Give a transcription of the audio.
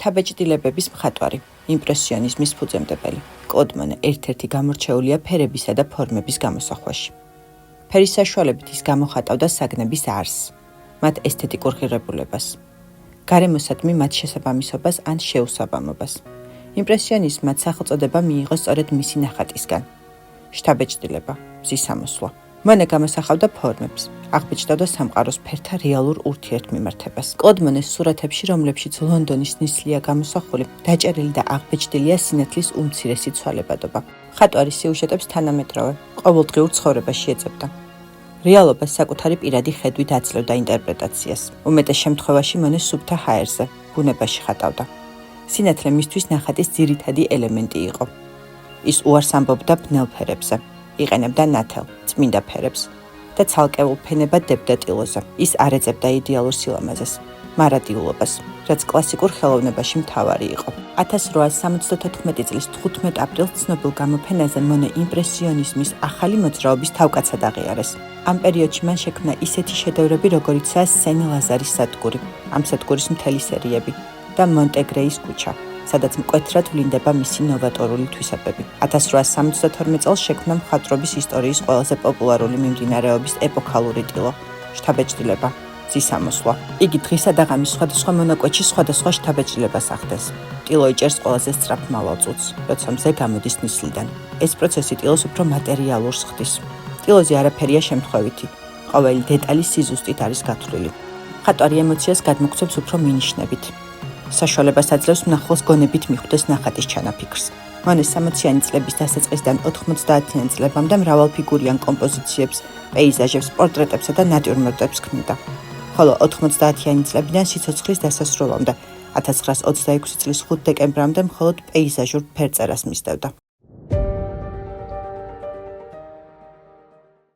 შთაბეჭდილებების მხატვარი, იმპრესიონიზმის ფუძემდებელი. კოდმან ერთ-ერთი გამორჩეულია ფერებისა და ფორმების გამოსახვაში. ფერის საშუალებით ის გამოხატავდა საგნების არსს, მათ ესთეტიკურ ღირებულებას, გარემოსადმი მათ შესაბამისობას ან შეუსაბამობას. იმპრესიონიზმმა სახელწოდება მიიღო სწორედ მისი ნახატისგან. შთაბეჭდილება, მზისამოსვლა. მონე გამოსახავდა ფორმებს, აღბეჭდავდა სამყაროს ფერთა რეალურ ურთიერთმიმართებას. კოდმანეს სურათებში, რომლებშიც ლონდონის ნისლია გამოსახული, დაჭერილი და აღბეჭდილია სინათლის უმცირესი ცვალებადობა. მხატვარი სიუჟეტებს თანამედროვე, ყოველდღიურ ცხოვრებაში ეძებდა. რეალობას საკუთარი პირადი ხედვით აძლევდა ინტერპრეტაციას. უმეტეს შემთხვევაში მონე სუფთა ჰაერზე, ბუნებაში ხატავდა. სინათლე მისთვის ნახატის ძირითადი ელემენტი იყო. ის უარს ამბობდა ბნელ ფერებზე, იყენებდა ნათელ, წმინდა ფერებს და ცალკეულ ფენებად დებდა ტილოზე. ის არ ეძებდა იდეალურ სილამაზეს, მარადიულობას, რაც კლასიკურ ხელოვნებაში მთავარი იყო. 1874 წლის 15 აპრილს ცნობილ გამოფენაზე მონე იმპრესიონიზმის ახალი მოძრაობის თავკაცად აღიარეს. ამ პერიოდში მან შექმნა ისეთი შედევრები, როგორიცაა სენ-ლაზარის სადგური, ამ სადგურის მთელი სერიები და მონტეგრეის ქუჩა, სადაც მკვეთრად ვლინდება მისი ნოვატორული თვისებები. 1872 წელს შექმნა მხატვრობის ისტორიის ყველაზე პოპულარული მიმდინარეობის ეპოქალური ტილო, შთაბეჭდილება, მზისამოსვლა. იგი დღისა და ღამის სხვადასხვა მონაკვეთში სხვადასხვა შთაბეჭდილებას ახდენს. ტილო იჭერს ყველაზე სწრაფ მალალწუთს, როცა მზე გამოდის ნისლიდან. ეს პროცესი ტილოს უფრო მატერიალურს ხდის. ტილოზე არაფერია შემთხვევითი, ყოველი დეტალი სიზუსტით არის გათვლილი. მხატვარი ემოციას გადმოგვცემს უფრო მინიშნებით. საშუალებას აძლევს მნახველს გონებით მიხვდეს ნახატის ჩანაფიქრს. მონე 60-იანი წლების დასაწყისიდან 90-იანი წლებამდე მრავალფიგურიან კომპოზიციებს, პეიზაჟებს, პორტრეტებსა და ნატიურმორტებს ქმნიდა. ხოლო 90-იანი წლებიდან სიცოცხლის დასასრულამდე 1926 წლის 5 დეკემბრამდე მხოლოდ პეიზაჟურ ფერწერას მისდევდა.